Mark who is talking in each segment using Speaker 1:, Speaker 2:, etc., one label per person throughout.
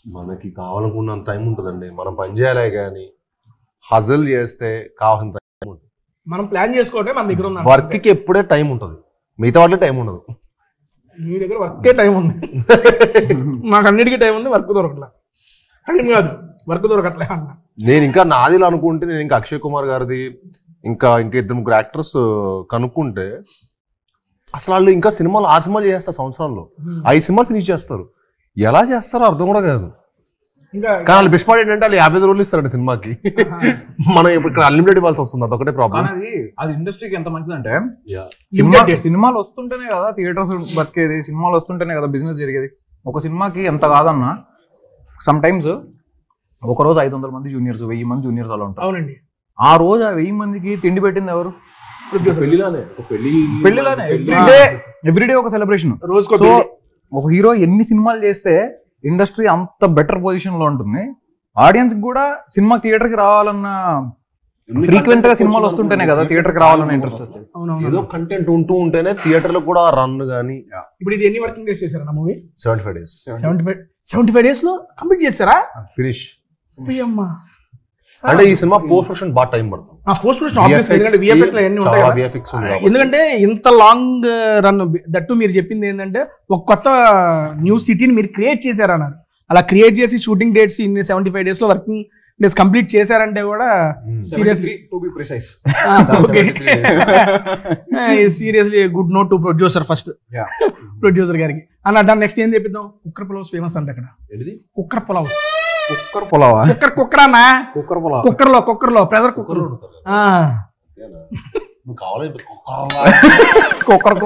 Speaker 1: మనకి కావాలనుకున్నంత టైం ఉంటుందండి. మనం పని చేయాలి కానీ హజల్ చేస్తే కావాల్సిన టైం ఉంటుంది.
Speaker 2: మనం ప్లాన్ చేసుకోవటే మన దగ్గర ఉంది.
Speaker 1: వర్క్కి ఎప్పుడే టైం ఉంటుంది, మిగతా వాటిలో టైం ఉండదు.
Speaker 2: మీ దగ్గర వర్కే టైం ఉంది, మాకు అన్నిటికీ టైం ఉంది, వర్క్ దొరకట్లే. టైం కాదు, వర్క్ దొరకట్లే అన్న.
Speaker 1: నేను ఇంకా నాదిలో అనుకుంటే నేను ఇంకా అక్షయ్ కుమార్ గారిది ఇంకా 2-3 యాక్టర్స్ కనుక్కుంటే అసలు వాళ్ళు ఇంకా సినిమాలు 6 సినిమాలు చేస్తారు సంవత్సరాల్లో, 5 సినిమాలు ఫినిష్ చేస్తారు. ఎలా చేస్తారో అర్థం కూడా కాదు. కానీ వాళ్ళు బెస్ట్ పార్ట్ ఏంటంటే వాళ్ళు 50 రోజులు ఇస్తారండి సినిమాకి. మనం ఇప్పుడు ఇక్కడ అన్లిమిటెడ్ ఇవ్వాల్సి వస్తుంది, అదొకటే ప్రాబ్లం.
Speaker 3: అది ఇండస్ట్రీకి ఎంత మంచిదంటే సినిమాలు వస్తుంటేనే కదా థియేటర్స్ బతికేది, సినిమాలు వస్తుంటేనే కదా బిజినెస్ జరిగేది. ఒక సినిమాకి ఎంత కాదన్నా సమ్ టైమ్స్ ఒక రోజు 500 మంది జూనియర్స్, 1000 మంది జూనియర్స్ అలా ఉంటారు.
Speaker 2: అవునండి.
Speaker 3: ఆ రోజు ఆ 1000 మందికి తిండి పెట్టింది ఎవరు?
Speaker 1: పెళ్లిలానే
Speaker 3: ఎవ్రీడే ఒక సెలబ్రేషన్.
Speaker 2: రోజుకో
Speaker 3: ఒక హీరో ఎన్ని సినిమాలు చేస్తే ఇండస్ట్రీ అంత బెటర్ పొజిషన్ లో ఉంటుంది. ఆడియన్స్ కూడా సినిమా థియేటర్ కి రావాలన్న ఫ్రీక్వెంట్ గా సినిమాలు వస్తుంటేనే కదా థియేటర్ కి రావాలన్న ఇంట్రెస్ట్ వస్తుంది.
Speaker 1: ఏదో కంటెంట్ ఉంటూ ఉంటేనే థియేటర్ లో కూడా రన్ గానీ.
Speaker 2: ఇప్పుడు ఇది ఎన్ని వర్కింగ్ డేస్ చేశారా మూవీ?
Speaker 1: 75 days.
Speaker 2: 75 days లో కంప్లీట్ చేస్తారా?
Speaker 1: ఫినిష్.
Speaker 2: అమ్మా,
Speaker 1: అంటే ఈ సినిమా పోస్ట్ ప్రొడక్షన్ బాగా టైం పడుతుంది.
Speaker 2: పోస్ట్ ప్రొడక్షన్ ఆబ్వియస్లీ, ఎందుకంటే విఎఫ్ఎక్స్ లో ఎన్ని ఉంటాయి. ఎందుకంటే ఇంత లాంగ్ రన్ దట్టు మీరు చెప్పింది ఏంటంటే ఒక కొత్త న్యూ సిటీని మీరు క్రియేట్ చేశారన్నారు. అలా క్రియేట్ చేసి షూటింగ్ డేట్స్ ఇన్ని 75 days లో వర్కింగ్ డేస్ కంప్లీట్ చేశారంటే కూడా seriously seriously good note to producer, first producer గారికి. అన్న దాన్ని నెక్స్ట్ ఏం చెప్పిద్దాం? కుక్కర్ పులావ్స్ ఫేమస్ అంటే అక్కడ. కుక్కర్ పులావ్,
Speaker 3: కుక్కర్ పులావా?
Speaker 2: కుక్కరానా?
Speaker 3: కుక్కర్ పులావ్,
Speaker 2: కుక్కర్లో ప్రెజర్ కుక్కర్.
Speaker 3: కుక్కర్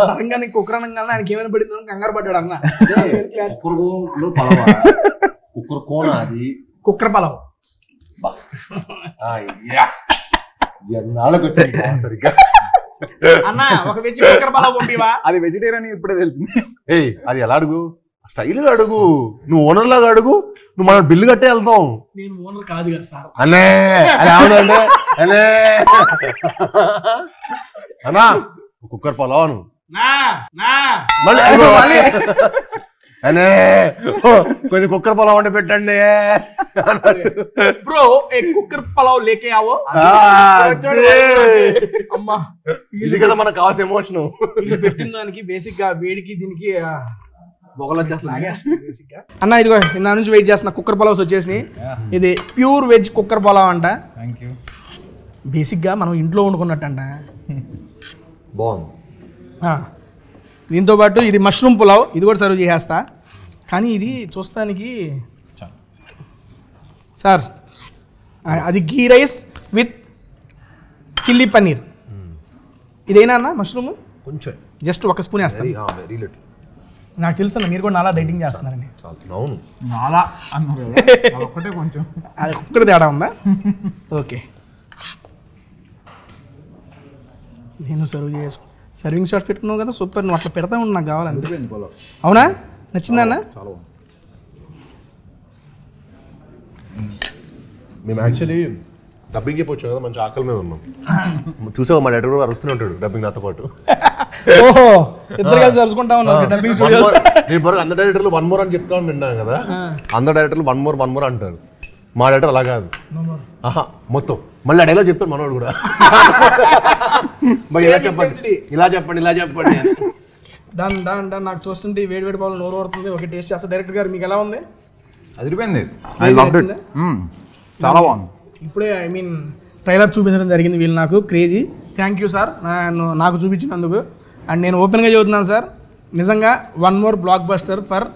Speaker 2: సడన్గా నీకు కుక్కర్ అనగానే ఆయనకి ఏమైనా పడిందో కంగారు పడ్డాడు అన్న.
Speaker 1: కుక్కర్ కోన అది
Speaker 2: కుక్కర్ పలావ్.
Speaker 1: సరిగ్గా
Speaker 2: అన్న ఒక వెజ్ కుక్కర్ పలావ్ పంపివా?
Speaker 3: అది వెజిటేరియన్ ఇప్పుడే తెలిసింది.
Speaker 1: అది ఎలా అడుగు, స్టైల్ గా అడుగు, నువ్వు ఓనర్ లాగా అడుగు, నువ్వు మనం బిల్లు కట్టే వెళ్తాం.
Speaker 2: నేను ఓనర్ కాదు కదా సార్.
Speaker 1: అనే అది అవునండి అనే అన్నా కుక్కర్ పలావ్ అను మళ్ళీ అనే కొంచెం కుక్కర్ పలావ్ అంటే పెట్టండి
Speaker 2: బ్రో. కుక్కర్ పలావ్ లేకే ఆవో. అమ్మా,
Speaker 1: ఇది కదా మనకు కావాల్సిన ఎమోషన్.
Speaker 2: ఇది పెట్టిన దానికి బేసిక్ గా వేడికి దీనికి అన్న. ఇదిగో నా నుంచి వెయిట్ చేస్తున్నా, కుక్కర్ పలావ్స్ వచ్చేసినాయి. ఇది ప్యూర్ వెజ్ కుక్కర్ పలావ్ అంట. బేసిక్ గా మనం ఇంట్లో వండుకున్నట్టు అంట.
Speaker 1: బాగుంది.
Speaker 2: దీంతో పాటు ఇది మష్రూమ్ పులావ్, ఇది కూడా సర్వ్ చేసేస్తా. కానీ ఇది చూస్తానికి సార్ అది గీ రైస్ విత్ చిల్లీ పన్నీర్. ఇదేనా అన్న మష్రూమ్?
Speaker 1: కొంచెం
Speaker 2: జస్ట్ ఒక స్పూన్ వేస్తాను. నాకు తెలుసు అన్న మీరు కూడా నాలా డైటింగ్ చేస్తున్నారని.
Speaker 3: కొంచెం
Speaker 2: అది ఒక్కటి తేడా ఉందా? ఓకే, నేను సర్వ్ చేసుకో. సర్వింగ్ షాట్స్ పెట్టుకున్నావు కదా, సూపర్. నువ్వు అట్లా పెడతా ఉండి నాకు కావాలంటే. అవునా, నచ్చిందా అన్న?
Speaker 1: మేము యాక్చువల్లీ డబ్బింగ్ చెప్పొచ్చు కదా, మంచి ఆకలి మీద ఉన్నాం. చూసావు మా డైరెక్టర్ కూడా అరుస్తూనే ఉంటాడు డబ్బింగ్ నాతో పాటు.
Speaker 2: ఓహో, ఇద్దరు కలిసి అరుచుకుంటా ఉన్నారు డబ్బింగ్ స్టూడియో.
Speaker 1: నేను వరకు అందరు డైరెక్టర్లు 1 more అని చెప్తాను విన్నాను కదా. అందరు డైరెక్టర్లు 1 more అంటారు. మా డైరెక్టర్ అలా కాదు, మొత్తం మళ్ళీ అడేలా చెప్తాను మనోడు కూడా. ఇలా చెప్పండి, ఇలా చెప్పండి, ఇలా చెప్పండి.
Speaker 2: దాని నాకు చూస్తుంటే వేడి వేడి బాగా నోరు పడుతుంది. ఒక టేస్ట్ చేస్తా. డైరెక్టర్ గారు మీకు ఎలా ఉంది?
Speaker 3: అదిరిపోయింది, చాలా బాగుంది.
Speaker 2: ఇప్పుడే ఐ మీన్ ట్రైలర్ చూపించడం జరిగింది వీళ్ళు నాకు. క్రేజీ. థ్యాంక్ యూ సార్ నాకు చూపించినందుకు. అండ్ నేను ఓపెన్గా చెబుతున్నాను సార్, నిజంగా 1 more బ్లాక్ బస్టర్ ఫర్